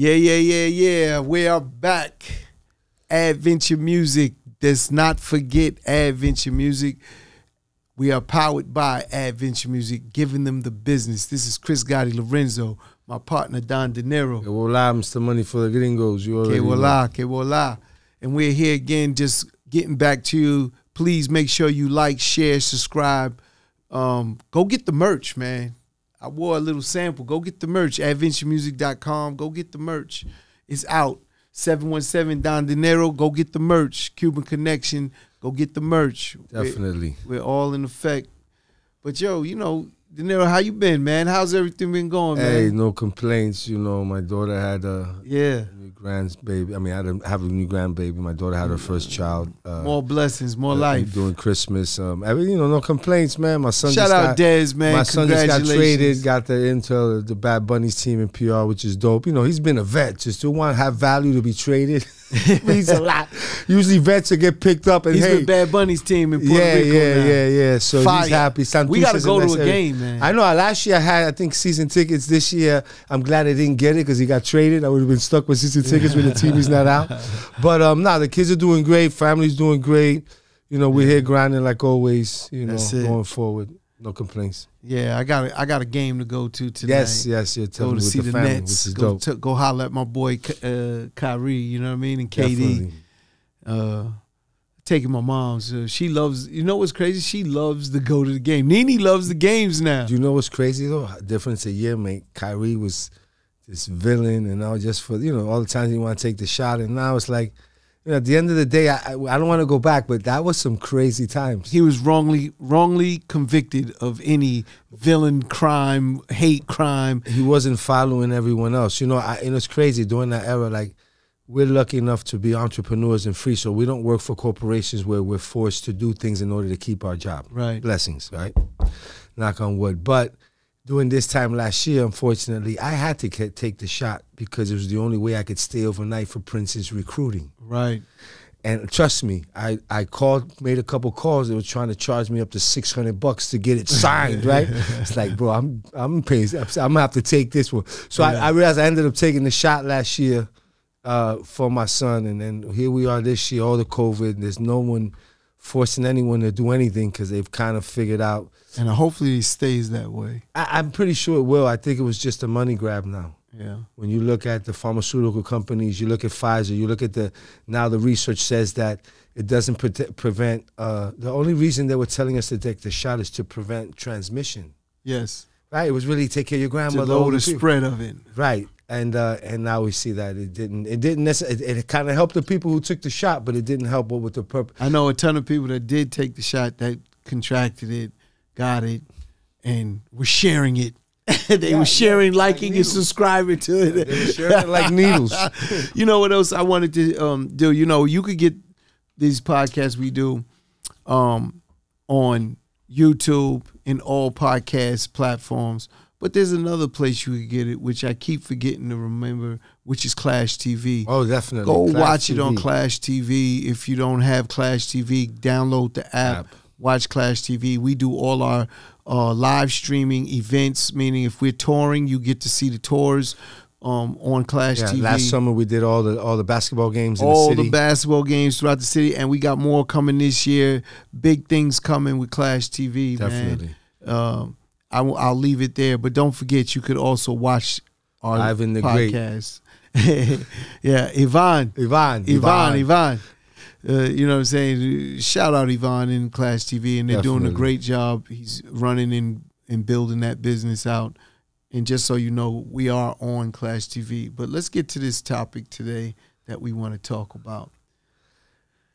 Yeah. We are back. Adventure Music. Let's not forget Adventure Music. We are powered by Adventure Music, giving them the business. This is Chris Gotti Lorenzo, my partner Don Dinero. Que voila, Mr. Money for the Gringos. You already know. Que voila. And we're here again, just getting back to you. Please make sure you like, share, subscribe. Go get the merch, man. I wore a little sample. Go get the merch. AdventureMusic.com. Go get the merch. It's out. 717 Don Dinero. Go get the merch. Cuban Connection. Go get the merch. Definitely. We're all in effect. But yo, you know, Dinero, how you been, man? How's everything been going, man? Hey, no complaints. You know, my daughter had a new grandbaby. I mean, I have a new grandbaby. My daughter had her first child. More blessings, more life. Doing Christmas. You know, no complaints, man. My son Shout out Dez, man. My son just got traded, got the intel, the Bad Bunnies team in PR, which is dope. You know, he's been a vet. Just to want to have value to be traded. Means a lot. Usually vets will get picked up and he's with Bad Bunny's team in Puerto Rico now. Yeah. So Fire. He's happy. We got to go to a game, man. I know. Last year I had, I think, season tickets. This year I'm glad I didn't get it because he got traded. I would have been stuck with season tickets when the team is not out. But the kids are doing great. Family's doing great. You know, we're here grinding like always. You know, going forward. No complaints. Yeah, I got a game to go to tonight. Yes. You're go to see the family, Nets. Which is dope. Go holler at my boy Kyrie. You know what I mean? And KD. Definitely. Taking my mom's. She loves. You know what's crazy? She loves to go to the game. Nene loves the games now. Do you know what's crazy though? Difference a year, mate. Kyrie was this villain, and now just for all the times he want to take the shot, and now it's like. At the end of the day, I don't want to go back, but that was some crazy times. He was wrongly convicted of any villain crime, hate crime. He wasn't following everyone else. And it's crazy during that era. Like, we're lucky enough to be entrepreneurs and free, so we don't work for corporations where we're forced to do things in order to keep our job. Right. Blessings, right? Knock on wood. But during this time last year, unfortunately, I had to take the shot because it was the only way I could stay overnight for Prince's recruiting. Right. And trust me, I made a couple calls. They were trying to charge me up to $600 to get it signed, right? It's like, bro, I'm paying. I'm gonna have to take this one. So I realized I ended up taking the shot last year for my son, and then here we are this year, all the COVID. There's no one forcing anyone to do anything because they've kind of figured out. And hopefully it stays that way. I'm pretty sure it will. I think it was just a money grab now. Yeah. When you look at the pharmaceutical companies, you look at Pfizer, you look at now the research says that it doesn't prevent, the only reason they were telling us to take the shot is to prevent transmission. Yes. Right? It was really take care of your grandmother. To lower the spread of it. Right. And now we see that it didn't necessarily, it kind of helped the people who took the shot, but it didn't help with the purpose. I know a ton of people that did take the shot that contracted it, got it, and were sharing it. They were sharing, liking, and subscribing to it. They were sharing it like needles. You know what else I wanted to do? You could get these podcasts we do on YouTube and all podcast platforms. But there's another place you could get it, which I keep forgetting to remember, which is Clash TV. Oh, definitely. Go watch it on Clash TV. If you don't have Clash TV, download the app. Watch Clash TV. We do all our live streaming events, meaning if we're touring, you get to see the tours on Clash TV. Last summer we did all the basketball games in the city. All the basketball games throughout the city, and we got more coming this year. Big things coming with Clash TV, definitely. Man. I'll leave it there, but don't forget you could also watch our Ivan the podcast. Yeah, Ivan. You know what I'm saying? Shout out Yvonne in Clash TV, and they're doing a great job. He's running and building that business out. And just so you know, we are on Clash TV. But let's get to this topic today that we want to talk about.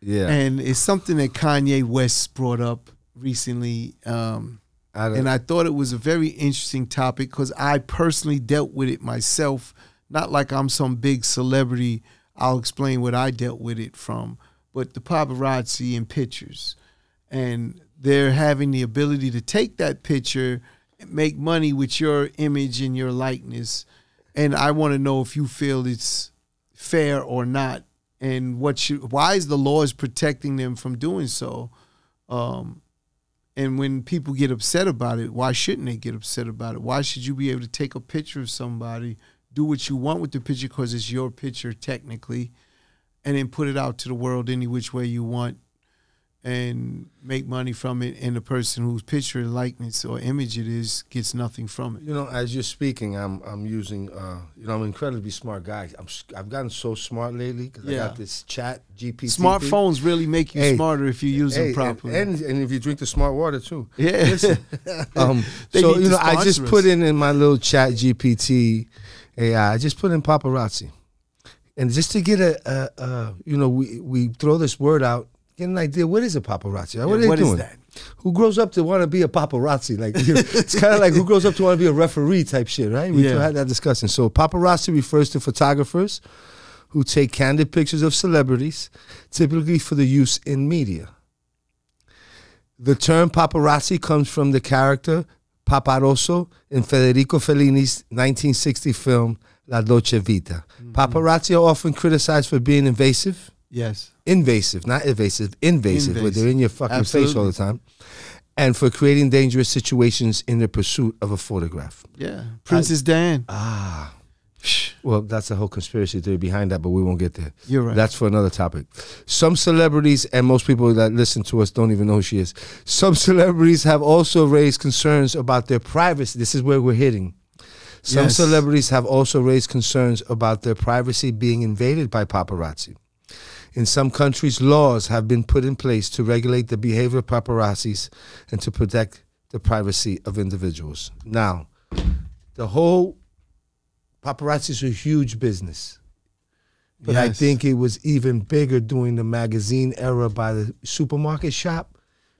Yeah. And it's something that Kanye West brought up recently. And I thought it was a very interesting topic because I personally dealt with it myself. Not like I'm some big celebrity. I'll explain what I dealt with it from. But the paparazzi and pictures. And they're having the ability to take that picture and make money with your image and your likeness. And I want to know if you feel it's fair or not. And why is the laws protecting them from doing so? And when people get upset about it, why shouldn't they get upset about it? Why should you be able to take a picture of somebody, do what you want with the picture because it's your picture technically, and then put it out to the world any which way you want and make money from it, and the person whose picture, likeness, or image it is gets nothing from it. You know, as you're speaking, I'm using, you know, I'm an incredibly smart guy. I've gotten so smart lately because I got this chat GPT. Smartphones really make you smarter if you use them properly. And if you drink the smart water too. Yeah. Listen, so, you know, I just put in my little chat GPT AI, I just put in paparazzi. And just to get you know, we throw this word out, get an idea, what is a paparazzi? What are they doing? Is that? Who grows up to want to be a paparazzi? Like, you know, it's kind of like who grows up to want to be a referee type shit, right? We had that discussion. So paparazzi refers to photographers who take candid pictures of celebrities, typically for the use in media. The term paparazzi comes from the character Paparoso in Federico Fellini's 1960 film La Dolce Vita. Paparazzi are often criticized for being invasive. Yes. Invasive, not evasive, invasive, where they're in your fucking face all the time. And for creating dangerous situations in the pursuit of a photograph. Yeah. Princess Diana. Ah. Well, that's a whole conspiracy theory behind that, but we won't get there. You're right. That's for another topic. Some celebrities, and most people that listen to us don't even know who she is. Some celebrities have also raised concerns about their privacy. This is where we're hitting. Some celebrities have also raised concerns about their privacy being invaded by paparazzi. In some countries, laws have been put in place to regulate the behavior of paparazzis and to protect the privacy of individuals. Now, the whole paparazzi is a huge business. But I think it was even bigger during the magazine era by the supermarket shop.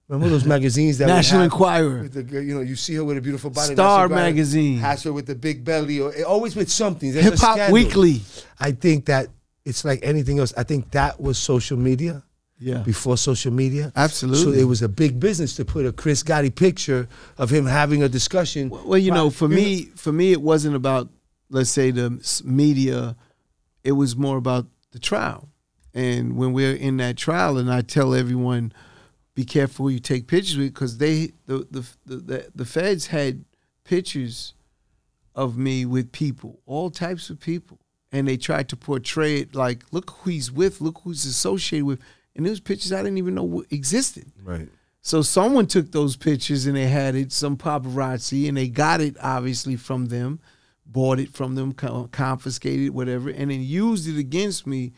Remember those magazines that National Enquirer? With the, you know, you see her with a beautiful body. Star magazine has her with the big belly, or always with something. Hip Hop Weekly. I think that it's like anything else. I think that was social media. Yeah. Before social media. Absolutely. So it was a big business to put a Chris Gotti picture of him having a discussion. Well, you know, for me, it wasn't about, let's say, the media. It was more about the trial. And when we're in that trial, and I tell everyone, be careful who you take pictures with, because the feds had pictures of me with people, all types of people, and they tried to portray it like, look who he's with, look who's associated with, and those pictures I didn't even know existed. Right. So someone took those pictures and they had it, some paparazzi, and they got it obviously from them, bought it from them, confiscated it, whatever, and then used it against me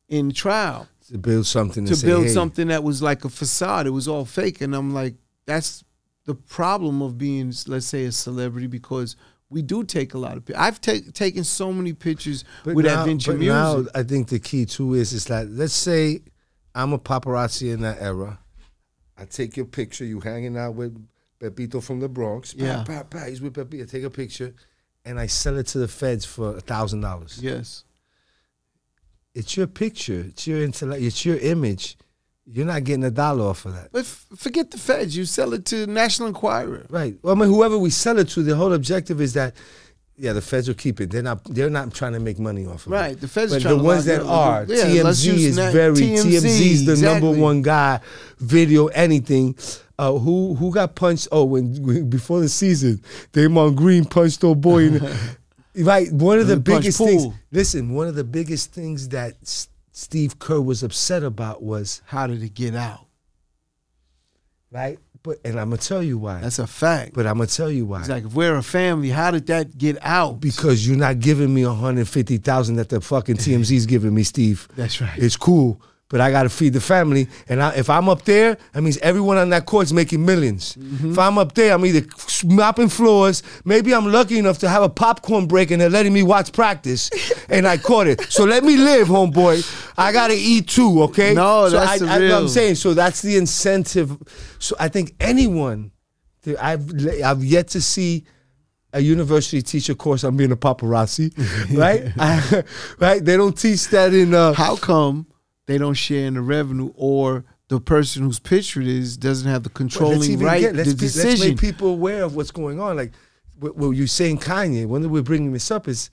in trial. To build something. To build something that was like a facade. It was all fake. And I'm like, that's the problem of being, let's say, a celebrity, because we do take a lot of pictures. I've taken so many pictures with adventure music. Now I think the key too is that, let's say I'm a paparazzi in that era. I take your picture, you hanging out with Pepito from the Bronx. He's with Pepito. I take a picture and I sell it to the feds for $1,000. Yes. It's your picture. It's your intellect. It's your image. You're not getting $1 off of that. But forget the feds. You sell it to National Enquirer. Right. Well, I mean, whoever we sell it to, the whole objective is that, the feds will keep it. They're not trying to make money off of it. Right. The feds are trying the ones that are. TMZ is TMZ's the #1 guy. Video anything. Who got punched? Oh, when before the season, Damon Green punched old boy in right, one of the biggest things. Listen, one of the biggest things that Steve Kerr was upset about was, how did it get out? Right, and I'm gonna tell you why. That's a fact. But I'm gonna tell you why. It's like, if we're a family, how did that get out? Because you're not giving me $150,000 that the fucking TMZ's giving me, Steve. That's right. It's cool, but I gotta feed the family. And if I'm up there, that means everyone on that court's making millions. If I'm up there, I'm either mopping floors. Maybe I'm lucky enough to have a popcorn break and they're letting me watch practice, and I caught it. So let me live, homeboy. I gotta eat too, okay? No, so that's the real. I know what I'm saying. So that's the incentive. So I think anyone, I've yet to see a university teach a course on being a paparazzi, right? Right? They don't teach that in. How come they don't share in the revenue, or the person whose picture it is doesn't have the controlling right, the decision? Let's make people aware of what's going on. Like what you're saying, Kanye, when we're bringing this up is,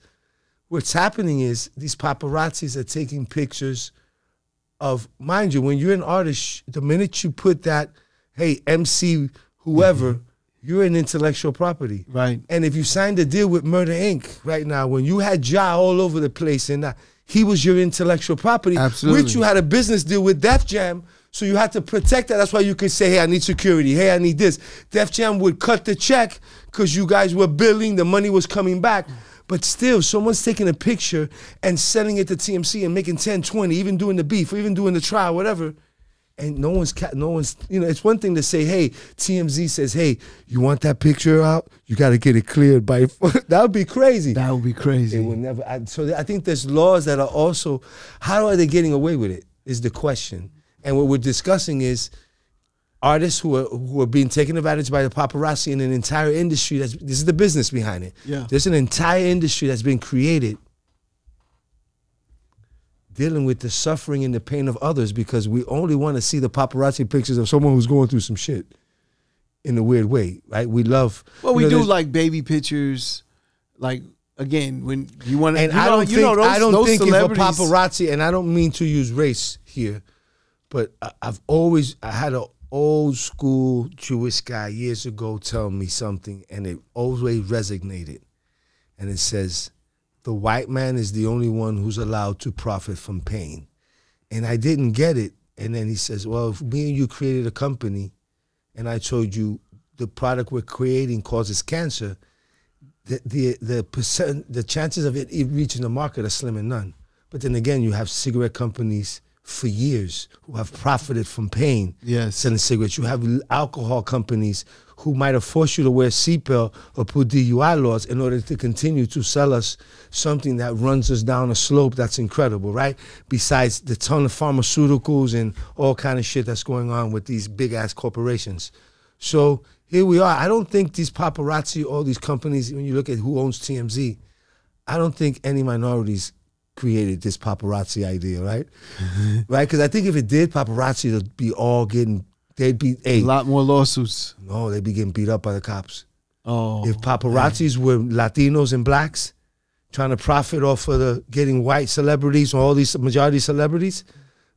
what's happening is these paparazzis are taking pictures of, mind you, when you're an artist, the minute you put that, hey, MC whoever, you're an intellectual property. Right. And if you signed a deal with Murder Inc. right now, when you had Ja all over the place and he was your intellectual property, absolutely, which you had a business deal with Def Jam, so you had to protect that. That's why you could say, hey, I need security. Hey, I need this. Def Jam would cut the check because you guys were billing, the money was coming back. But still, someone's taking a picture and sending it to TMC and making 10, 20, even doing the beef, or even doing the trial, whatever. And no one's, you know, it's one thing to say, hey, TMZ says, hey, you want that picture out? You got to get it cleared by, that would be crazy. That would be crazy. It would never, so I think there's laws that are also, how are they getting away with it is the question. And what we're discussing is artists who are being taken advantage by the paparazzi in an entire industry. This is the business behind it. Yeah. There's an entire industry that's been created dealing with the suffering and the pain of others because we only want to see the paparazzi pictures of someone who's going through some shit in a weird way, right? We love... Well, we do like baby pictures, like, again, when you want to... And I don't think if a paparazzi, and I don't mean to use race here, but I had an old school Jewish guy years ago tell me something, and it always resonated. And it says, the white man is the only one who's allowed to profit from pain. And I didn't get it. And then he says, well, if me and you created a company and I told you the product we're creating causes cancer, the chances of it reaching the market are slim and none. But then again, you have cigarette companies for years who have profited from pain, yes, selling cigarettes. You have alcohol companies who might have forced you to wear a seatbelt or put DUI laws in order to continue to sell us something that runs us down a slope that's incredible, right? Besides the ton of pharmaceuticals and all kind of shit that's going on with these big-ass corporations. So here we are. I don't think these paparazzi, all these companies, when you look at who owns TMZ, I don't think any minorities created this paparazzi idea, right? Right? Because I think if it did, paparazzi would be all getting... They'd be a lot more lawsuits. No, they'd be getting beat up by the cops. Oh, if paparazzis were Latinos and blacks trying to profit off of the getting white celebrities or all these majority celebrities,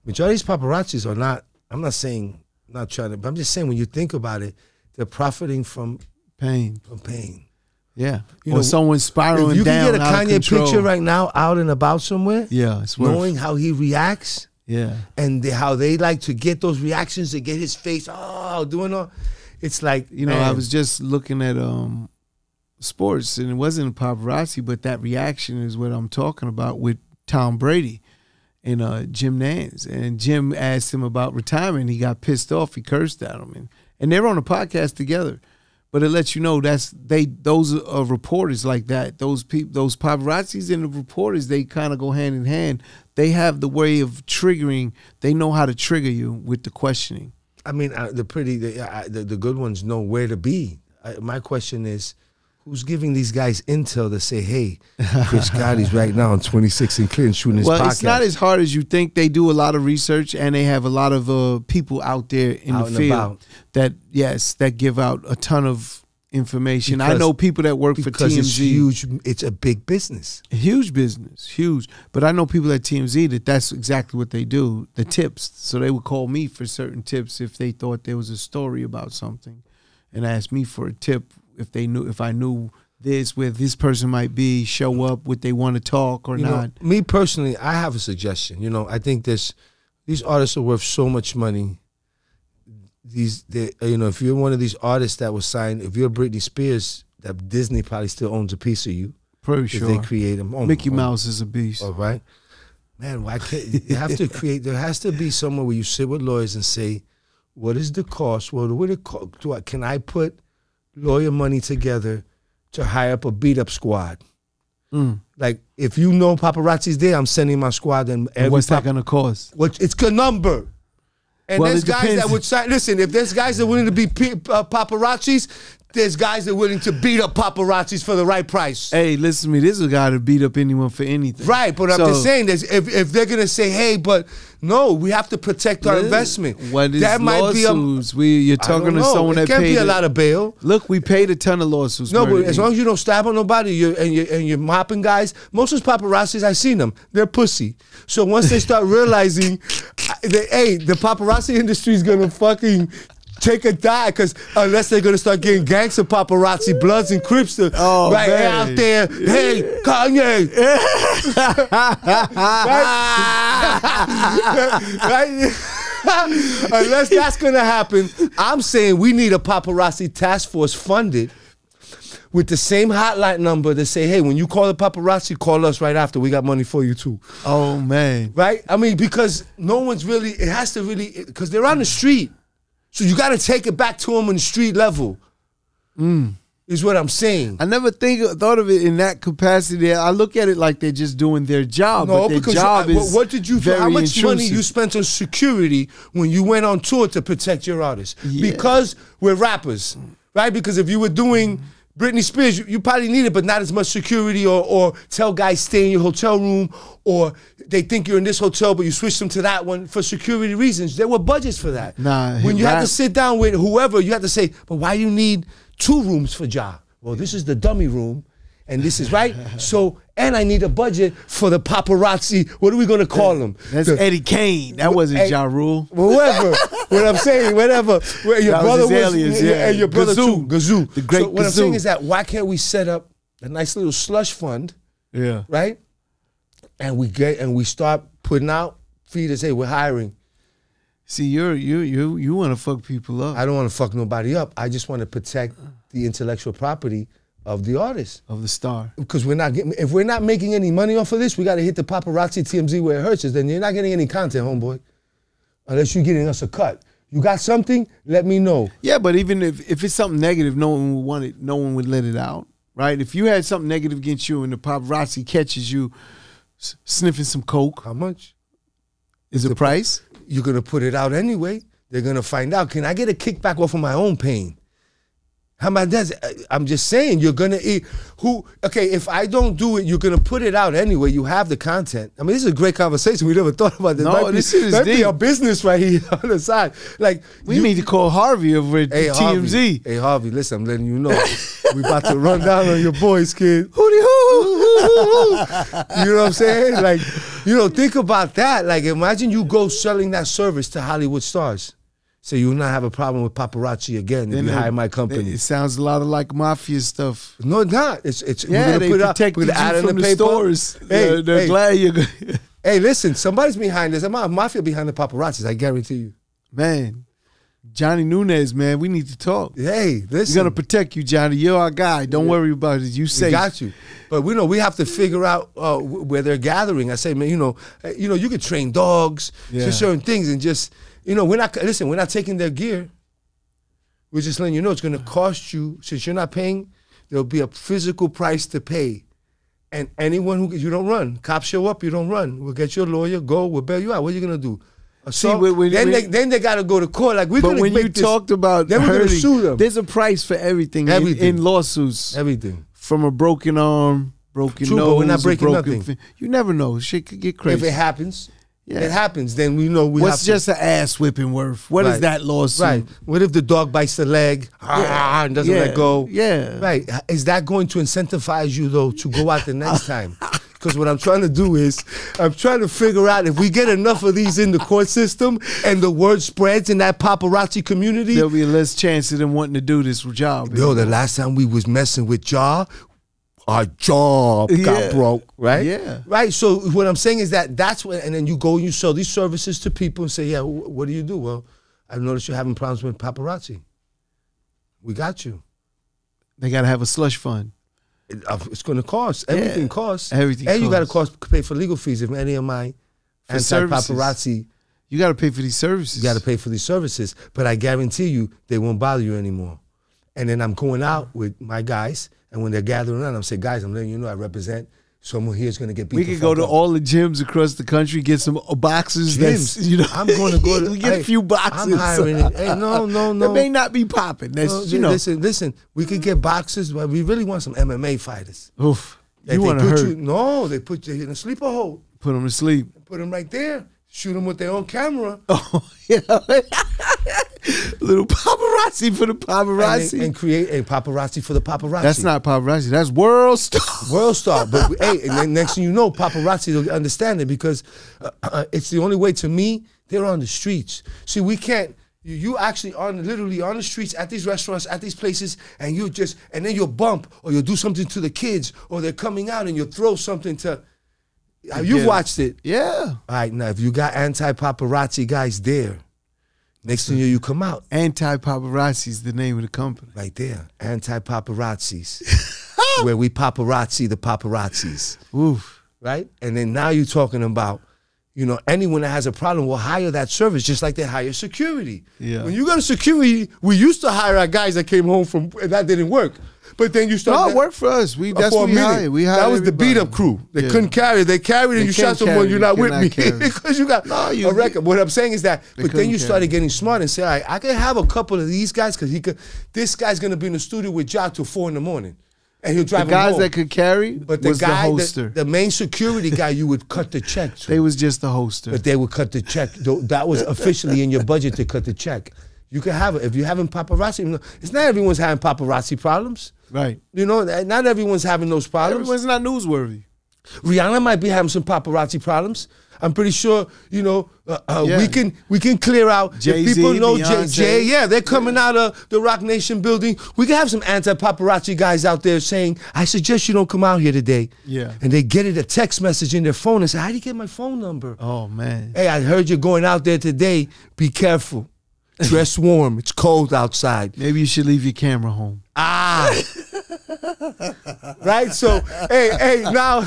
majority paparazzis are not. I'm not saying not trying to, but I'm just saying when you think about it, they're profiting from pain. From pain. Yeah, or someone spiraling down. If you can get a Kanye picture right now out and about somewhere, yeah, it's knowing how he reacts. Yeah, and how they like to get those reactions to get his face, doing all. It's like, you know, I was just looking at sports, and it wasn't paparazzi, but that reaction is what I'm talking about with Tom Brady and Jim Nantz. And Jim asked him about retirement. He got pissed off. He cursed at him, and they're on a podcast together. But it lets you know those are reporters like that. Those paparazzis and the reporters, they kind of go hand in hand. They have the way of triggering. They know how to trigger you with the questioning. I mean, the good ones know where to be. My question is, who's giving these guys intel to say, hey, Chris Gotti's right now on 26 and Clinton shooting his podcast? Well, it's not as hard as you think. They do a lot of research, and they have a lot of people out there in the field that give out a ton of information. I know people that work for TMZ. Because it's huge. It's a big business. Huge business. Huge. But I know people at TMZ that's exactly what they do, the tips. So they would call me for certain tips if they thought there was a story about something and ask me for a tip if I knew this, where this person might be, show up, would they want to talk or not. Me personally, I have a suggestion. You know, I think these artists are worth so much money. You know, if you're one of these artists that was signed, if you're Britney Spears, that Disney probably still owns a piece of you. Pretty sure. They create them. Mickey Mouse is a beast. All right. Man, why can't you have to create, there has to be somewhere where you sit with lawyers and say, what is the cost? Can I put lawyer money together to hire up a beat-up squad? Like, if you know paparazzi's there, I'm sending my squad. And what's that going to cost? It's a number. And there's guys that would sign. Listen, if there's guys that are willing to be paparazzis, there's guys that are willing to beat up paparazzis for the right price. Hey, listen to me. This is a guy to beat up anyone for anything. Right, but I'm just saying, if they're going to say, hey, but no, we have to protect our investment. What is that lawsuits? You're talking to someone that paid. It can't be a lot of bail. Look, we paid a ton of lawsuits. No, but as long as you don't stab on nobody and you're mopping guys, most of those paparazzis, I've seen them. They're pussy. So once they start realizing, hey, the paparazzi industry is going to fucking take a dive, because unless they're gonna start getting gangster paparazzi, Bloods and Crips, right out there. Hey, Kanye. Right? Unless that's gonna happen, I'm saying we need a paparazzi task force funded with the same hotline number to say, hey, when you call the paparazzi, call us right after. We got money for you too. Oh, man. Right? I mean, because no one's really, it has to really, because they're on the street. So you got to take it back to them on the street level. Is what I'm saying. I never thought of it in that capacity. I look at it like they're just doing their job. No, but their job is what did you very how much intrusive. money you spent on security when you went on tour to protect your artists? Yeah. Because we're rappers, right? Because if you were doing Britney Spears, you probably need it, but not as much security, or tell guys stay in your hotel room, or they think you're in this hotel, but you switch them to that one for security reasons. There were budgets for that. Nah, when you had to sit down with whoever, you had to say, but why do you need 2 rooms for Ja? Well, this is the dummy room, and this is right. So, and I need a budget for the paparazzi. What are we gonna call them? That's Eddie Kane. That wasn't Ja Rule. Whoever. What I'm saying, whatever. Your that brother was his alias, yeah. And your brother too, Gazoo. The great so what Gazoo. I'm saying is that why can't we set up a nice little slush fund? Yeah. Right. And we start putting out feeders. Hey, we're hiring. See, you want to fuck people up. I don't want to fuck nobody up. I just want to protect the intellectual property of the artist, of the star. Because if we're not making any money off of this, we got to hit the paparazzi TMZ where it hurts us. Then you're not getting any content, homeboy, unless you're getting us a cut. You got something? Let me know. Yeah, but even if it's something negative, no one would want it. No one would let it out, right? If you had something negative against you and the paparazzi catches you sniffing some coke, how much is the price? You're gonna put it out anyway. They're gonna find out. Can I get a kickback off of my own pain? How about that? I'm just saying, you're gonna eat. Okay, if I don't do it, you're gonna put it out anyway. You have the content. I mean, this is a great conversation. We never thought about this. No, this is might be a business right here on the side. Like we need to call Harvey over at TMZ. Harvey. Hey Harvey, listen, I'm letting you know. We about to run down on your boys, kid. Hootie hoo. You know what I'm saying? Like, think about that. Like, imagine you go selling that service to Hollywood stars. So you will not have a problem with paparazzi again if you hire my company. It sounds a lot like mafia stuff. No, it's not. Yeah, they protect you from the stores. Hey, they're glad you're good. Hey, listen, somebody's behind this. I'm mafia behind the paparazzis, I guarantee you. Man, Johnny Nunez, man, we need to talk. Hey, listen. We're going to protect you, Johnny. You're our guy. Don't worry about it. You safe. We got you. But we have to figure out where they're gathering. I say, man, you could train dogs to certain things and just... we're not taking their gear. We're just letting you know it's going to cost you, since you're not paying, there'll be a physical price to pay. And anyone you don't run, cops show up, you don't run. We'll get your lawyer, we'll bail you out. What are you going to do? Then they got to go to court. Like, but when you talked about then we're going to sue them. There's a price for everything in lawsuits. Everything. From a broken arm, broken nose, but we're not breaking nothing. You never know. Shit could get crazy. If it happens... Yeah. It happens, then we know what's just an ass whipping worth? What is that lawsuit? Right. What if the dog bites the leg and doesn't let go? Yeah. Right. Is that going to incentivize you, though, to go out the next time? Because what I'm trying to do is, I'm trying to figure out if we get enough of these in the court system and the word spreads in that paparazzi community. There'll be less chance of them wanting to do this job. Yo, the last time we was messing with Ja, our job got broke, right? Yeah. Right? So what I'm saying is that's when, and then you go and you sell these services to people and say, yeah, what do you do? Well, I've noticed you're having problems with paparazzi. We got you. They got to have a slush fund. It's going to cost. Everything costs. Everything and you got to pay for legal fees if any of my anti-paparazzi. You got to pay for these services. You got to pay for these services. But I guarantee you, they won't bother you anymore. And then I'm going out with my guys, and when they're gathering around, I'm saying, guys, I'm letting you know I represent someone here is going to get beat. We could go to all the gyms across the country, get some boxes. Gyms. I'm going to go to... we get a few boxes. I'm hiring it. Hey, no. That may not be popping. That's, Listen, we could get boxes, but we really want some MMA fighters. Oof. You want to hurt. No, they put you in a sleeper hole. Put them to sleep. Put them right there. Shoot them with their own camera. Oh, yeah. Little paparazzi for the paparazzi. And create a paparazzi for the paparazzi. That's not paparazzi. That's World Star. World Star. But hey, and then next thing you know, paparazzi will understand it because it's the only way. To me, they're on the streets. See, we can't. You actually literally on the streets, at these restaurants, at these places, and then you'll bump, or you'll do something to the kids, or they're coming out and you'll throw something to, you've watched it. Yeah. All right, now if you got anti-paparazzi guys there, next thing you come out. Anti-Paparazzi is the name of the company. Right there, anti-paparazzis. Where we paparazzi the paparazzis. Oof. Right? And then now you're talking about, you know, anyone that has a problem will hire that service just like they hire security. Yeah. When you go to security, we used to hire our guys that came home from, and that didn't work. But then you started. No, it worked for us. That's what we hired. That was the beat up crew. They couldn't carry it. They carried it and you shot someone, you're not with me. Because you got a record. What I'm saying is that, but then you started getting smart and say, all right, I can have a couple of these guys because this guy's going to be in the studio with Ja till 4 in the morning. And he'll drive the guys home. That could carry, but the guy, the main security guy, you would cut the check to. They was just the hoster. But they would cut the check. That was officially in your budget to cut the check. You can have it if you're having paparazzi. It's not everyone's having paparazzi problems, right? You know, not everyone's having those problems. Everyone's not newsworthy. Rihanna might be having some paparazzi problems. I'm pretty sure, you know, we can clear out. Jay-Z, if people know Beyonce. yeah, they're coming out of the Rock Nation building. We can have some anti-paparazzi guys out there saying, I suggest you don't come out here today. Yeah. And they get it a text message in their phone and say, how do you get my phone number? Oh, man. Hey, I heard you're going out there today. Be careful. Dress warm. It's cold outside. Maybe you should leave your camera home. Ah. Right? So, hey, now,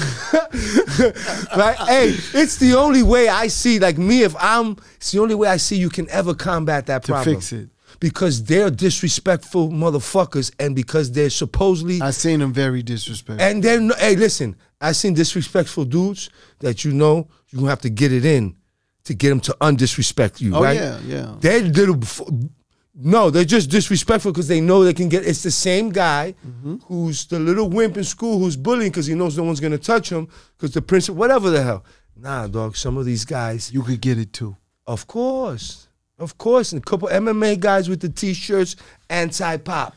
right? Hey, it's the only way I see, like me, it's the only way I see you can ever combat that problem. To fix it. Because they're disrespectful motherfuckers and because they're supposedly. I seen them very disrespectful. And then, hey, listen, I seen disrespectful dudes that you know you're going to have to get it in to get them to undisrespect you, right? Oh, yeah. They're just disrespectful because they know they can get. It's the same guy who's the little wimp in school who's bullying because he knows no one's gonna touch him because the principal, whatever the hell. Nah, dog. Some of these guys, you could get it too. Of course, and a couple MMA guys with the T-shirts, anti-pop.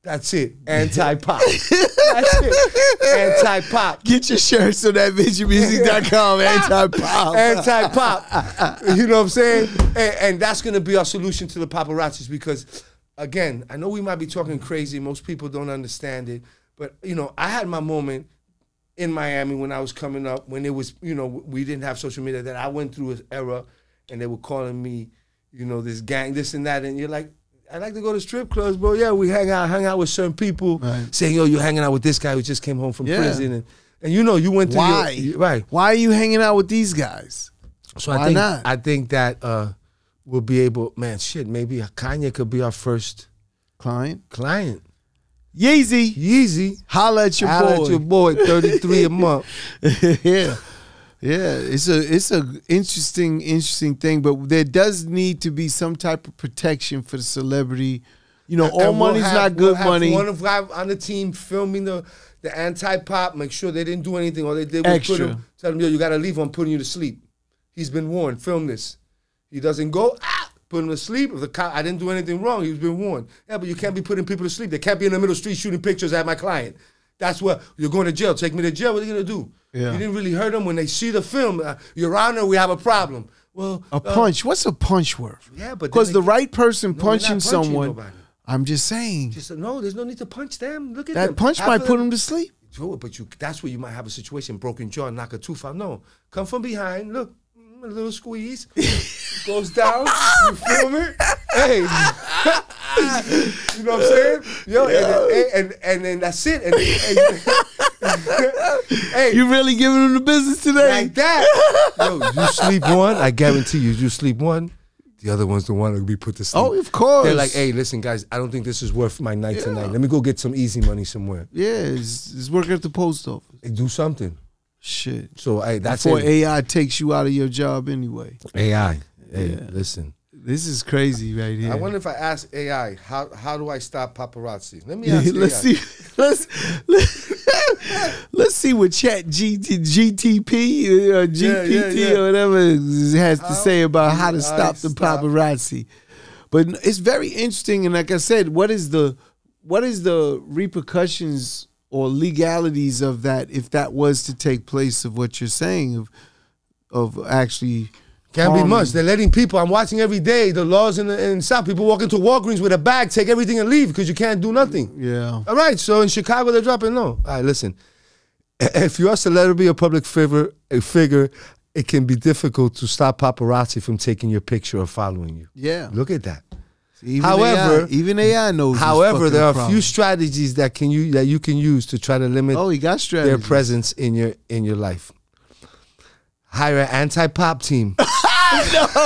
That's it. Anti-pop. That's it. Anti-pop. Get your shirts on that VisualMusic.com. Anti-pop. Anti-pop. You know what I'm saying? And that's going to be our solution to the paparazzis because, again, I know we might be talking crazy. Most people don't understand it. But, you know, I had my moment in Miami when I was coming up, when it was, you know, we didn't have social media, that I went through an era and they were calling me, you know, this gang, this and that. And you're like, I like to go to strip clubs, bro. Yeah, we hang out with certain people saying, yo, you're hanging out with this guy who just came home from prison. And you know, you went through Why are you hanging out with these guys? So I think that we'll be able, man, shit, maybe Kanye could be our first client. Yeezy. Holla at your boy, 33 a month. Yeah. Yeah, it's a interesting thing, but there does need to be some type of protection for the celebrity. You know, all money's not good money. One of us on the team filming the anti-pop, make sure they didn't do anything. All they did was tell him, yo, you got to leave. I'm putting you to sleep. He's been warned. Film this. He doesn't go, put him to sleep. If the cop, I didn't do anything wrong. He's been warned. Yeah, but you can't be putting people to sleep. They can't be in the middle of the street shooting pictures at my client. That's what, you're going to jail. Take me to jail. What are you going to do? Yeah. You didn't really hurt them when they see the film. Your Honor, we have a problem. Well, a punch. What's a punch worth? Yeah, but because the right person punching someone. Nobody. I'm just saying. No, there's no need to punch them. Look at that them. Punch might put them to sleep. But that's where you might have a situation: broken jaw, knock a tooth out. No, come from behind. Look, a little squeeze goes down. You feel me? Hey, you know what I'm saying? Yo, and then that's it. Hey, you really giving them the business today? Like that? Yo, you sleep one, I guarantee you sleep one, the other one's the one that will be put to sleep. Oh, of course. They're like, hey, listen, guys, I don't think this is worth my night tonight. Let me go get some easy money somewhere. Yeah, it's working at the post office. Hey, do something. Shit. So, hey, that's before AI takes you out of your job anyway. AI. Hey, listen. This is crazy right here. I wonder if I ask AI, how do I stop paparazzi? Let me ask let's AI. Let's see what GTTP or GPT or whatever has to say about how to stop the paparazzi. But it's very interesting, and like I said, what is the repercussions or legalities of that if that was to take place, of what you're saying of actually Can't be much. They're letting people, I'm watching every day, the laws in the South, people walk into Walgreens with a bag, take everything and leave because you can't do nothing. Yeah. All right, so in Chicago, they're dropping low. All right, listen. If you're a celebrity or public figure, it can be difficult to stop paparazzi from taking your picture or following you. Yeah. Look at that. However, even AI knows. However, there are a few strategies that you can use to try to limit their presence in your life. Hire an anti-pop team. No,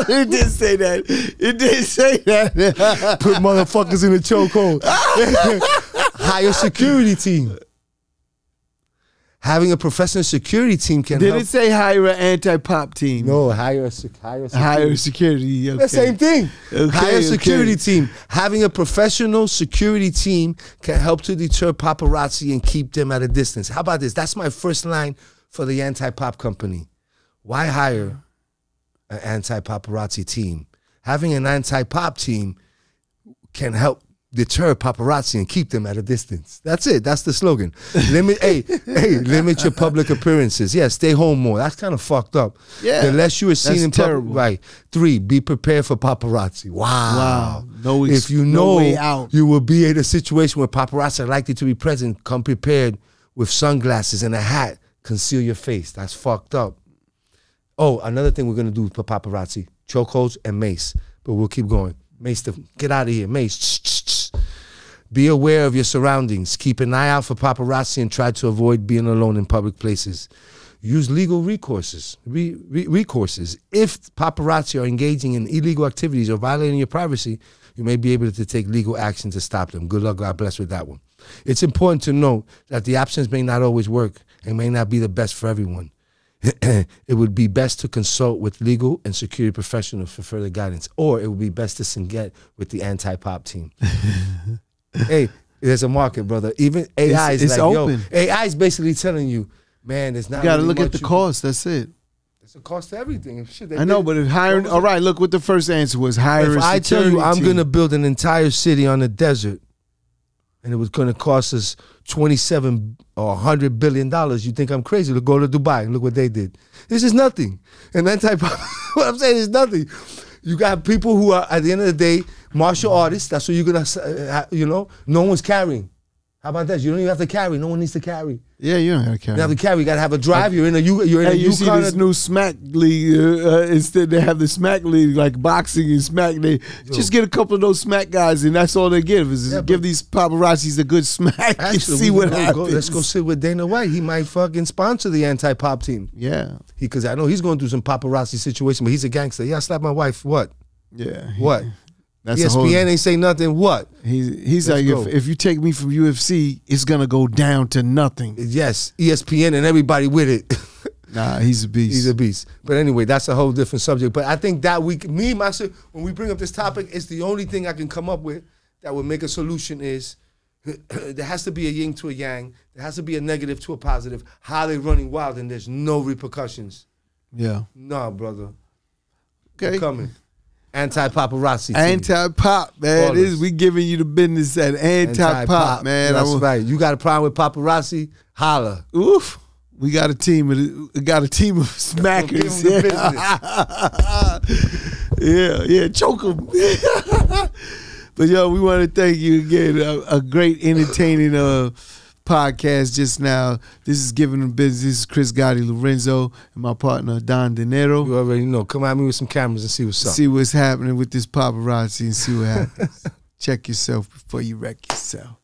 it didn't say that. It didn't say that. Put motherfuckers in the chokehold. Hire a security team. Having a professional security team can help. Did it say hire an anti-pop team? No, hire a security. Hire security. Okay. The same thing. Okay, hire a security team. Having a professional security team can help to deter paparazzi and keep them at a distance. How about this? That's my first line for the anti-pop company. Why hire an anti-paparazzi team? Having an anti-pop team can help deter paparazzi and keep them at a distance. That's it. That's the slogan. Limit, limit your public appearances. Yeah, stay home more. That's kind of fucked up. Yeah, the less you are seen in public. Right. 3, be prepared for paparazzi. Wow. No, if you know way out. You will be in a situation where paparazzi are likely to be present, come prepared with sunglasses and a hat. Conceal your face. That's fucked up. Oh, another thing we're going to do for paparazzi, chokeholds and mace. But we'll keep going. Mace, get out of here. Mace. Be aware of your surroundings. Keep an eye out for paparazzi and try to avoid being alone in public places. Use legal recourses. Recourses. If paparazzi are engaging in illegal activities or violating your privacy, you may be able to take legal action to stop them. Good luck. God bless with that one. It's important to note that the options may not always work and may not be the best for everyone. It would be best to consult with legal and security professionals for further guidance, or it would be best to get with the anti-pop team. Hey, there's a market, brother. Even AI is like, open. Yo, AI is basically telling you, man, it's not. You got to look at the cost. That's it. It's a cost to everything. Shit, I know, but if hiring, all right, look what the first answer was. Hire. If I tell you I'm going to build an entire city on the desert, and it was going to cost us $27 or $100 billion, you think I'm crazy to go to Dubai and look what they did. This is nothing. And that type of, what I'm saying is nothing. You got people who are, at the end of the day, martial artists. That's what you're going to, you know, no one's carrying. How about that? You don't even have to carry. No one needs to carry. Yeah, you don't have to carry. You have to carry. You got to have a drive. You're in a you see this new smack league. Instead, they have the smack league like boxing and smack. They just get a couple of those smack guys, and that's all they give is give these paparazzis a good smack and see what happens. Let's go sit with Dana White. He might fucking sponsor the anti-pop team. Yeah, because I know he's going through some paparazzi situation, but he's a gangster. Yeah, I slapped my wife. What? Yeah. What? That's ESPN ain't say nothing. What? He's like, if you take me from UFC, it's gonna go down to nothing. Yes, ESPN and everybody with it. Nah, he's a beast. He's a beast. But anyway, that's a whole different subject. But I think that myself, when we bring up this topic, it's the only thing I can come up with that would make a solution is there has to be a yin to a yang. There has to be a negative to a positive. How they running wild and there's no repercussions. Yeah. Nah, brother. Okay. We're coming. Anti-paparazzi team. Anti-pop, man. We giving you the business at anti-pop, man. That's right. You got a problem with paparazzi? Holla. Oof. We got a team of smackers. Yeah, choke them. But yo, we want to thank you again. A great entertaining podcast just now. This is Giving Them Business. This is Chris Gotti Lorenzo and my partner Don Dinero. You already know. Come at me with some cameras and see what's up. See what's happening with this paparazzi and see what happens. Check yourself before you wreck yourself.